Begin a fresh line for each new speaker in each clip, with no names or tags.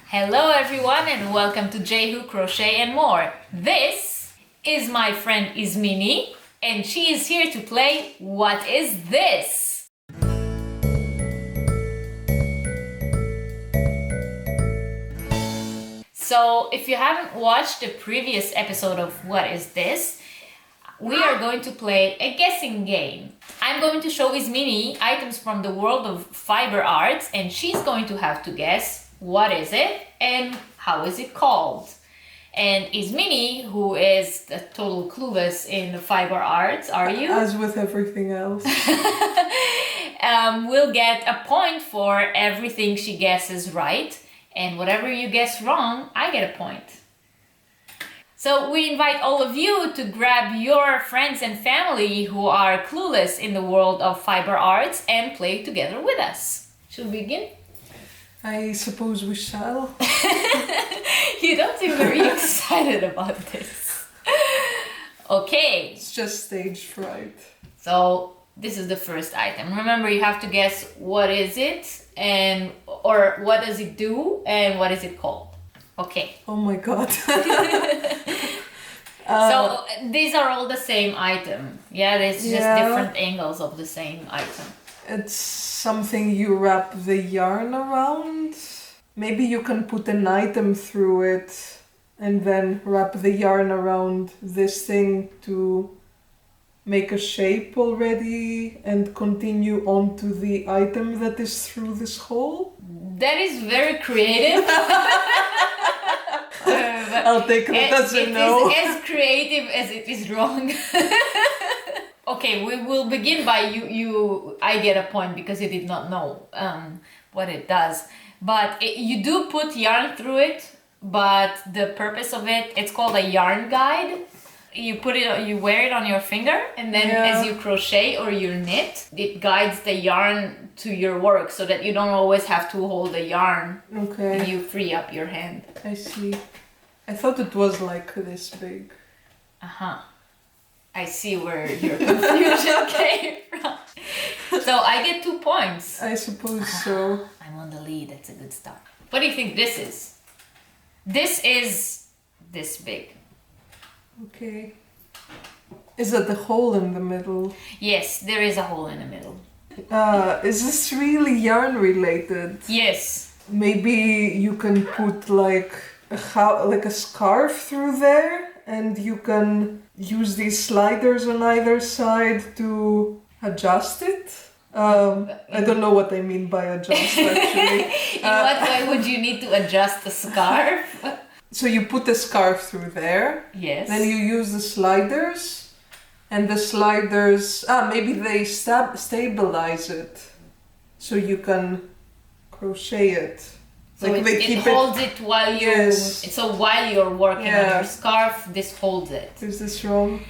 Hello everyone and welcome to crochetjhook, Crochet and More. This is my friend Ismene and she is here to play What Is This? So if you haven't watched the previous episode of What Is This? We are going to play a guessing game. I'm going to show Ismene items from the world of fiber arts and she's going to have to guess what is it and how is it called. And Ismene, who is a total clueless in the fiber arts, are you?
As with everything else.
Will get a point for everything she guesses right. And whatever you guess wrong, I get a point. So we invite all of you to grab your friends and family who are clueless in the world of fiber arts and play together with us. Should we begin?
I suppose we shall.
You don't seem very excited about this. Okay.
It's just stage fright.
So this is the first item. Remember, you have to guess what is it and or what does it do and what is it called. Okay.
Oh my god.
So these are all the same item. Yeah, there's just different angles of the same item.
It's something you wrap the yarn around. Maybe you can put an item through it and then wrap the yarn around this thing to make a shape already and continue on to the item that is through this hole.
That is very creative.
I'll take that as a no.
It is as creative as it is wrong. Okay, we will begin by I get a point because you did not know what it does. But you do put yarn through it, but the purpose of it, it's called a yarn guide. You wear it on your finger, and then as you crochet or you knit, it guides the yarn to your work so that you don't always have to hold the yarn.
Okay.
And you free up your hand.
I see. I thought it was like this big.
Uh-huh. I see where your confusion came from. So I get 2 points.
I suppose so.
I'm on the lead. That's a good start. What do you think this is? This is this big.
Okay. Is it the hole in the middle?
Yes, there is a hole in the middle.
Is this really yarn related?
Yes.
Maybe you can put like a scarf through there and you can use these sliders on either side to adjust it. I don't know what I mean by adjust actually.
In what way would you need to adjust the scarf?
So you put the scarf through there.
Yes.
Then you use the sliders. And the sliders, maybe they stabilize it. So you can crochet it.
So it holds it while you...
Yes.
So while you're working on your scarf, this holds it.
Is this wrong?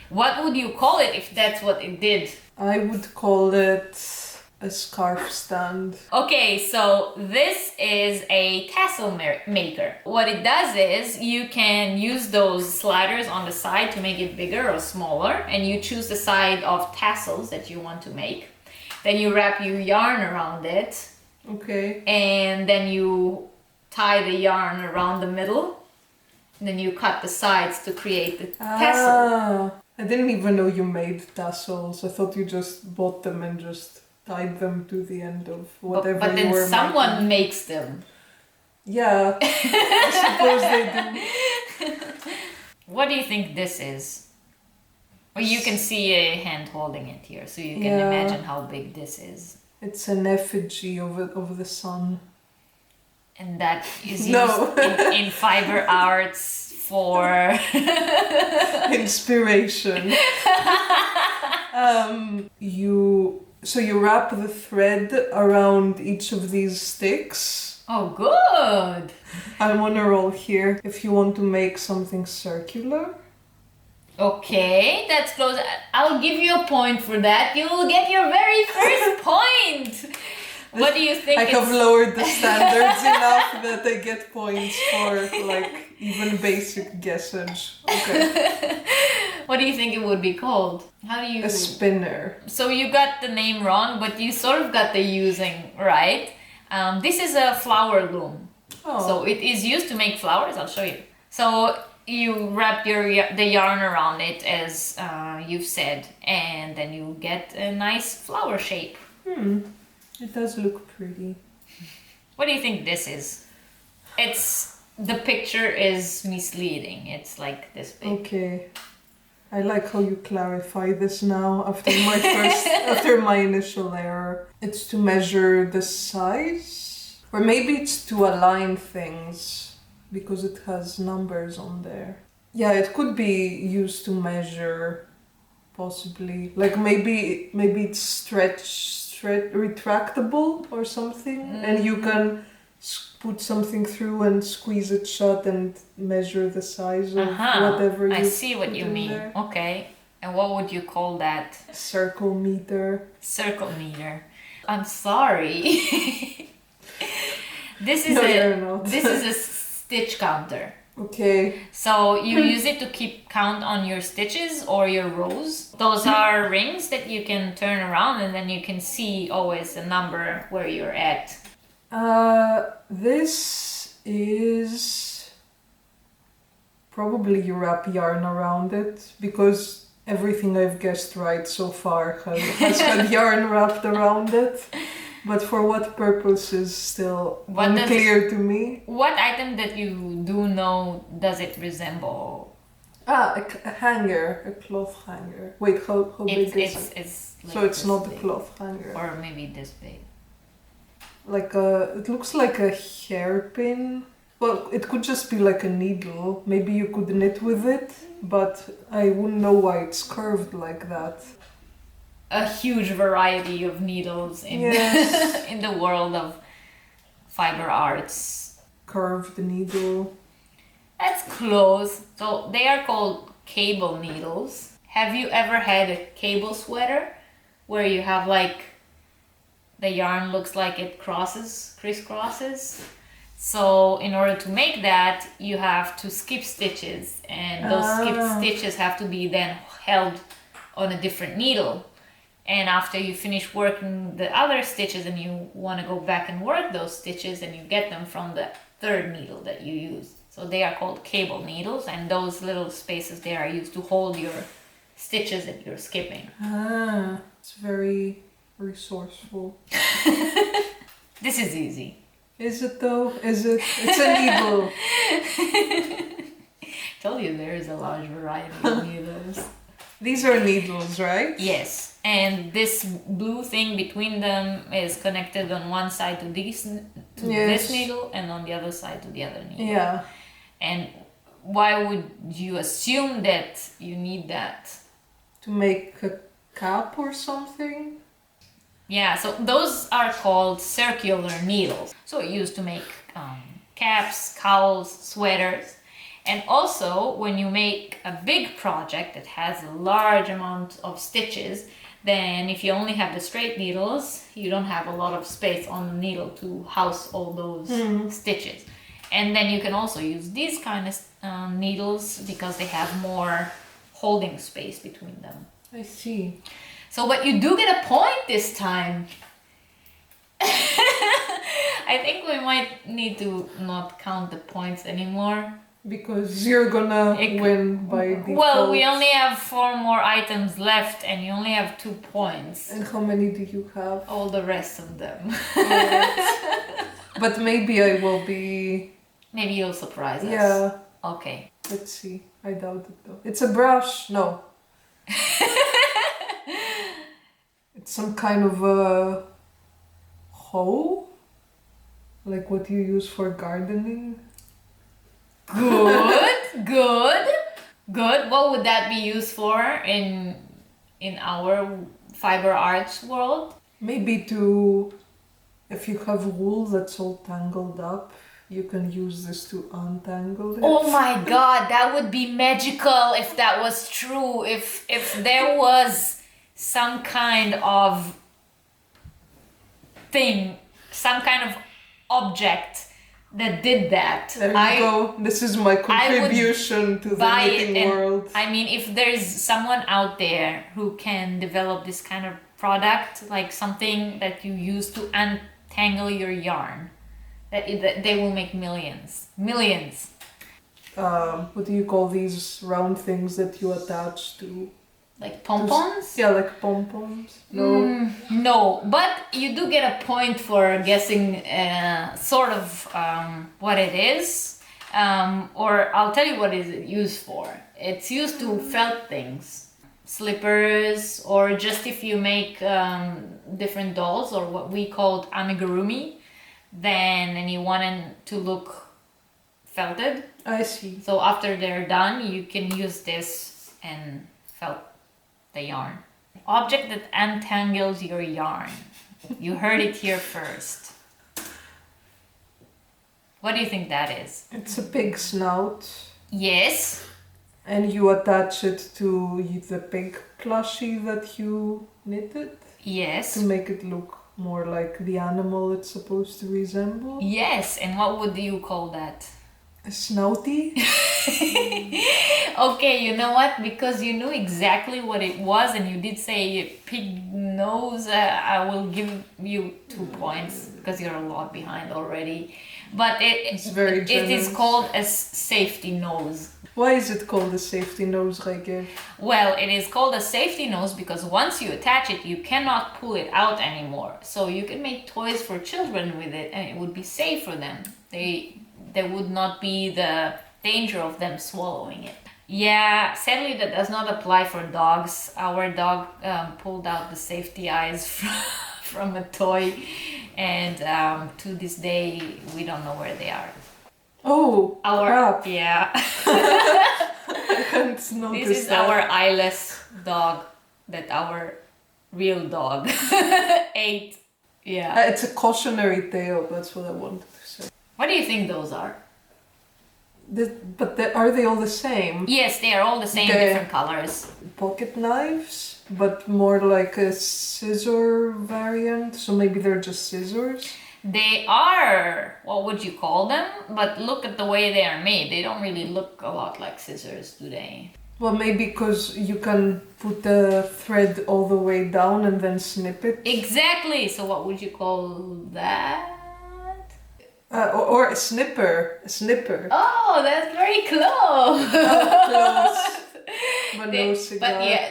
What would you call it if that's what it did?
I would call it a scarf stand.
Okay, so this is a tassel maker. What it does is you can use those sliders on the side to make it bigger or smaller, and you choose the side of tassels that you want to make. Then you wrap your yarn around it.
Okay.
And then you tie the yarn around the middle. And then you cut the sides to create the tassel.
I didn't even know you made tassels. I thought you just bought them and just tied them to the end of whatever
but
you were
then someone
making.
makes them.
Yeah, I suppose they do.
What do you think this is? Well, you can see a hand holding it here, so you can imagine how big this is.
It's an effigy of the sun.
And that is used in fiber arts for...
inspiration. So you wrap the thread around each of these sticks.
Oh, good!
I'm on a roll here. If you want to make something circular.
Okay, that's close. I'll give you a point for that. You will get your very first point! What do you think?
I have lowered the standards enough that I get points for like even basic guessage. Okay.
What do you think it would be called? How do you...
A spinner.
So you got the name wrong, but you sort of got the using right. This is a flower loom.
Oh.
So it is used to make flowers. I'll show you. So you wrap the yarn around it as you've said, and then you get a nice flower shape.
It does look pretty.
What do you think this is? The picture is misleading. It's like this big.
Okay. I like how you clarify this now after my initial error. It's to measure the size, or maybe it's to align things because it has numbers on there. Yeah, it could be used to measure, possibly. Like maybe it's retractable or something, and you can put something through and squeeze it shut and measure the size of whatever you
I see what
put
you
in
mean.
there.
Okay. And what would you call that?
Circle meter.
Circle meter. I'm sorry. This is
you're not.
This is a stitch counter.
Okay.
So you use it to keep count on your stitches or your rows. Those are rings that you can turn around, and then you can see always the number where you're at.
This is probably you wrap yarn around it, because everything I've guessed right so far has had yarn wrapped around it. But for what purpose is still unclear to me.
What item that you do know does it resemble?
A hanger, a cloth hanger. Wait, how big is it?
It's like
so it's not
big.
a cloth hanger.
Or maybe this big.
It looks like a hairpin. Well, it could just be like a needle. Maybe you could knit with it, but I wouldn't know why it's curved like that.
A huge variety of needles in
Yes.
in the world of fiber arts.
Curved needle.
That's close. So they are called cable needles. Have you ever had a cable sweater where you have like the yarn looks like it crisscrosses? So in order to make that, you have to skip stitches, and those skipped stitches have to be then held on a different needle. And after you finish working the other stitches and you want to go back and work those stitches, and you get them from the third needle that you use. So they are called cable needles, and those little spaces there are used to hold your stitches that you're skipping.
It's very resourceful.
This is easy.
Is it though? Is it? It's a needle.
I told you there is a large variety of needles.
These are needles, right?
Yes, and this blue thing between them is connected on one side to this needle, and on the other side to the other needle.
Yeah.
And why would you assume that you need that?
To make a cap or something?
Yeah, so those are called circular needles. So used to make caps, cowls, sweaters. And also, when you make a big project that has a large amount of stitches, then if you only have the straight needles, you don't have a lot of space on the needle to house all those stitches. And then you can also use these kind of needles because they have more holding space between them.
I see.
So, but you do get a point this time. I think we might need to not count the points anymore.
Because you're gonna win by default.
Well, we only have 4 more items left, and you only have 2 points.
And how many do you have?
All the rest of them.
Right. But maybe I will be...
Maybe you'll surprise us.
Yeah.
Okay.
Let's see. I doubt it though. It's a brush. No. It's some kind of a hoe? Like what you use for gardening?
Good. What would that be used for in our fiber arts world?
Maybe if you have wool that's all tangled up, you can use this to untangle it.
Oh my god, that would be magical if that was true. If there was some kind of thing, some kind of object that did that.
There you go. This is my contribution to the knitting world.
I mean, if there's someone out there who can develop this kind of product, like something that you use to untangle your yarn, They will make millions. Millions.
What do you call these round things that you attach to?
Like pom-poms?
Yeah, like pom-poms. No.
No, but you do get a point for guessing sort of what it is. Or I'll tell you what is it used for. It's used to felt things. Slippers, or just if you make different dolls, or what we called amigurumi, and you want them to look felted.
I see.
So after they're done, you can use this and felt the yarn. Object that untangles your yarn. You heard it here first. What do you think that is?
It's a pig snout.
Yes.
And you attach it to the pig plushie that you knitted
Yes.
to make it look more like the animal it's supposed to resemble.
Yes. And what would you call that?
A snouty?
Okay, you know what? Because you knew exactly what it was and you did say pig nose, I will give you 2 points because you're a lot behind already. But
It's very
it
generous.
is called a safety nose.
Why is it called a safety nose, Regev?
Well, it is called a safety nose because once you attach it, you cannot pull it out anymore. So you can make toys for children with it and it would be safe for them. There would not be the danger of them swallowing it. Yeah, sadly that does not apply for dogs. Our dog pulled out the safety eyes from a toy, and to this day we don't know where they are.
Oh, crap.
Yeah.
I hadn't noticed
This is
that.
our eyeless dog that our real dog ate. Yeah.
It's a cautionary tale, that's what I wanted to say.
What do you think those are?
Are they all the same?
Yes, they are all the same,
Okay.
different colors.
Pocket knives, but more like a scissor variant, so maybe they're just scissors.
They are, what would you call them? But look at the way they are made. They don't really look a lot like scissors, do they?
Well, maybe because you can put the thread all the way down and then snip it.
Exactly. So what would you call that?
Or a snipper. A snipper.
Oh, that's very close.
Close. But no cigar.
But yeah,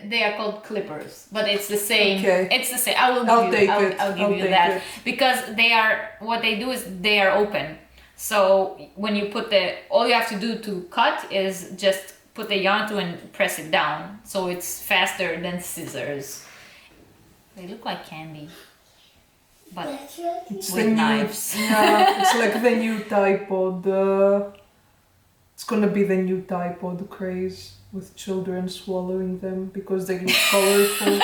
they are called clippers. But it's the same.
Okay.
It's the same. I will give
I'll
you.
take
I'll,
it.
I'll give
I'll
you
take
that
it.
because they are. What they do is they are open. So when you put all you have to do to cut is just put the yarn through and press it down. So it's faster than scissors. They look like candy, but
It's
with knives.
Yeah, it's like the new tripod. It's gonna be the new tripod craze with children swallowing them because they look colorful.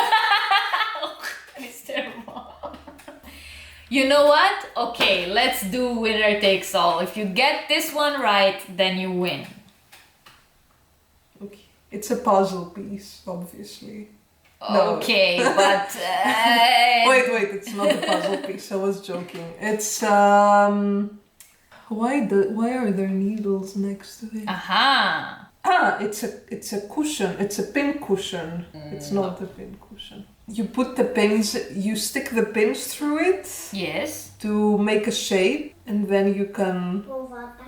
It's terrible. You know what? Okay, let's do winner takes all. If you get this one right, then you win.
Okay. It's a puzzle piece, obviously. No.
Okay, but
Wait, it's not a puzzle piece. I was joking. It's why are there needles next to it?
aha.
It's a cushion. It's a pin cushion. It's not a pin cushion. You put the pins. You stick the pins through it
Yes.
to make a shape, and then you can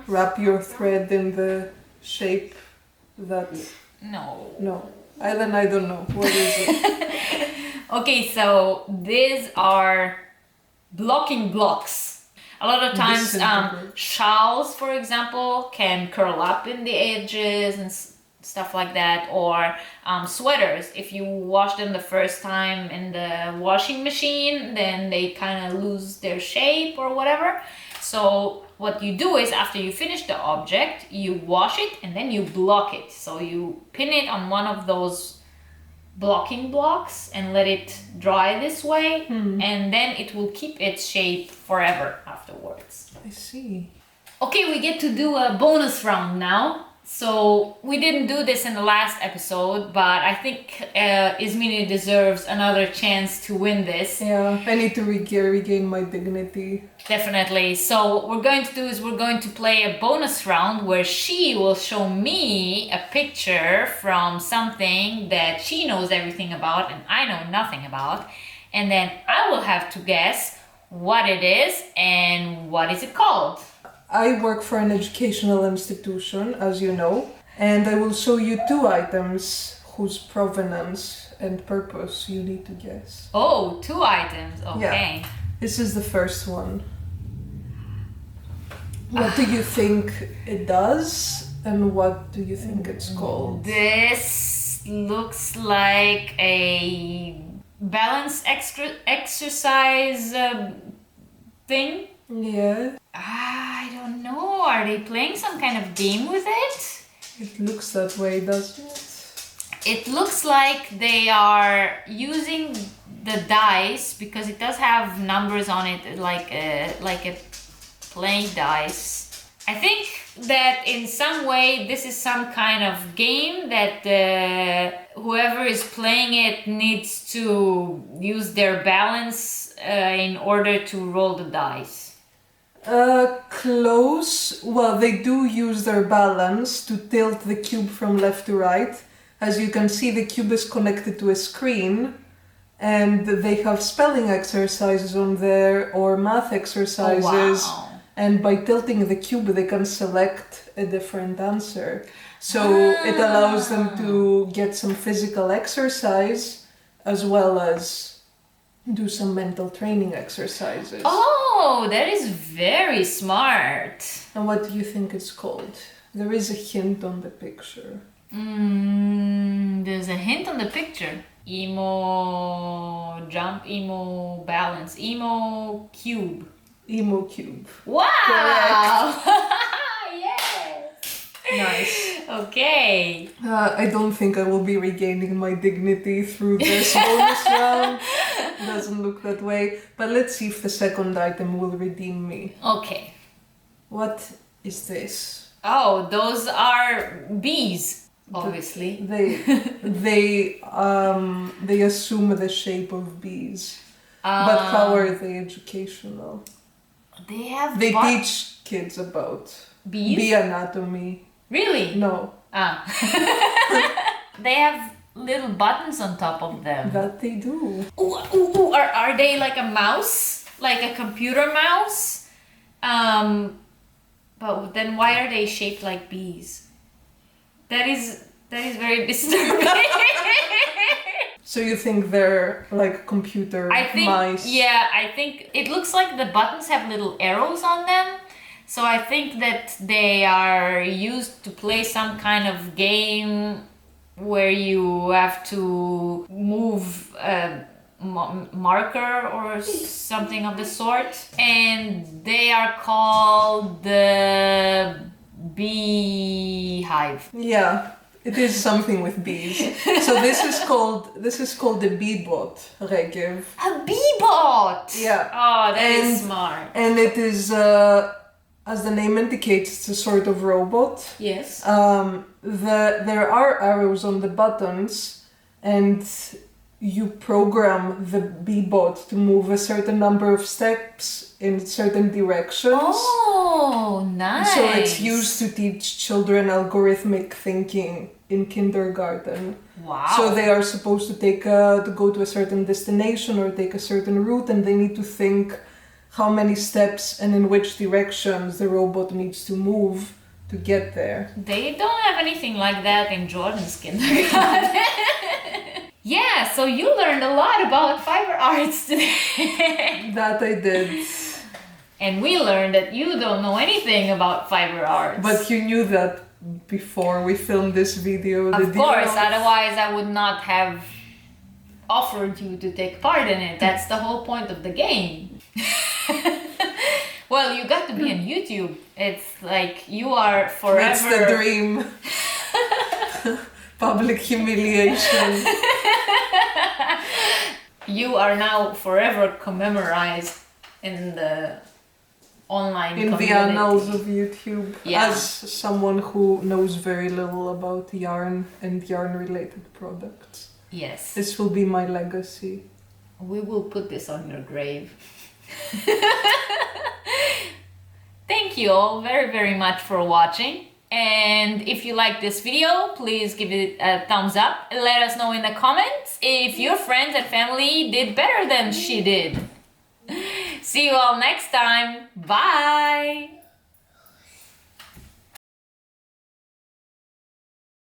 wrap your thread in the shape that.
No.
No, I don't know. What is it?
Okay, so these are blocking blocks. A lot of times,
Disintegrate.
shawls, for example, can curl up in the edges and stuff like that, or sweaters. If you wash them the first time in the washing machine, then they kind of lose their shape or whatever. So what you do is after you finish the object, you wash it and then you block it. So you pin it on one of those blocking blocks and let it dry this way, and then it will keep its shape forever afterwards.
I see.
Okay, we get to do a bonus round now. So we didn't do this in the last episode, but I think Ismene deserves another chance to win this.
Yeah, I need to regain my dignity.
Definitely. So what we're going to do is we're going to play a bonus round where she will show me a picture from something that she knows everything about and I know nothing about. And then I will have to guess what it is and what is it called.
I work for an educational institution, as you know, and I will show you two items whose provenance and purpose you need to guess.
Oh, two items. Okay.
Yeah. This is the first one. What do you think it does, and what do you think it's called?
This looks like a balance exercise thing.
Yeah,
I don't know. Are they playing some kind of game with it?
it looks that way, doesn't it?
It looks like they are using the dice because it does have numbers on it, like a play dice. I think that in some way this is some kind of game that whoever is playing it needs to use their balance in order to roll the dice.
Close. Well, they do use their balance to tilt the cube from left to right. As you can see, the cube is connected to a screen, and they have spelling exercises on there or math exercises.
Oh, wow.
And by tilting the cube, they can select a different answer. So it allows them to get some physical exercise as well as do some mental training exercises.
Oh, that is very smart.
And what do you think it's called? There is a hint on the picture.
There's a hint on the picture. Emo jump, emo balance, emo cube.
Emo cube.
Wow! Yes!
Nice.
Okay.
I don't think I will be regaining my dignity through this bonus round. Doesn't look that way. But let's see if the second item will redeem me.
Okay.
What is this?
Oh, those are bees, obviously.
They assume the shape of bees. But how are they educational?
They
teach kids about
bees?
bee anatomy.
Really?
No.
They have little buttons on top of them.
That they do.
Ooh, are they like a mouse? Like a computer mouse? But then why are they shaped like bees? That is very disturbing.
So you think they're like computer mice?
Yeah, I think it looks like the buttons have little arrows on them. So I think that they are used to play some kind of game where you have to move a marker or something of the sort. And they are called the beehive.
Yeah. It is something with bees. So this is called the bee-bot, Regev.
A bee-bot!
Yeah.
Oh, that is smart.
And it is, as the name indicates, it's a sort of robot.
Yes.
There are arrows on the buttons, and you program the bee-bot to move a certain number of steps in certain directions.
Oh, nice.
So it's used to teach children algorithmic thinking in kindergarten.
Wow.
So they are supposed to go to a certain destination or take a certain route, and they need to think how many steps and in which directions the robot needs to move to get there.
They don't have anything like that in Jordan's kindergarten. Yeah, so you learned a lot about fiber arts today.
That I did.
And we learned that you don't know anything about fiber arts.
But you knew that before we filmed this video.
Of course, otherwise I would not have offered you to take part in it. That's the whole point of the game. Well, you got to be on YouTube. It's like you are forever...
That's the dream. Public humiliation.
You are now forever commemorized in the online community.
The annals of YouTube.
Yeah.
As someone who knows very little about yarn and yarn related products.
Yes.
This will be my legacy.
We will put this on your grave. Thank you all very, very much for watching. And if you like this video, please give it a thumbs up. Let us know in the comments if your friends and family did better than she did. See you all next time. Bye.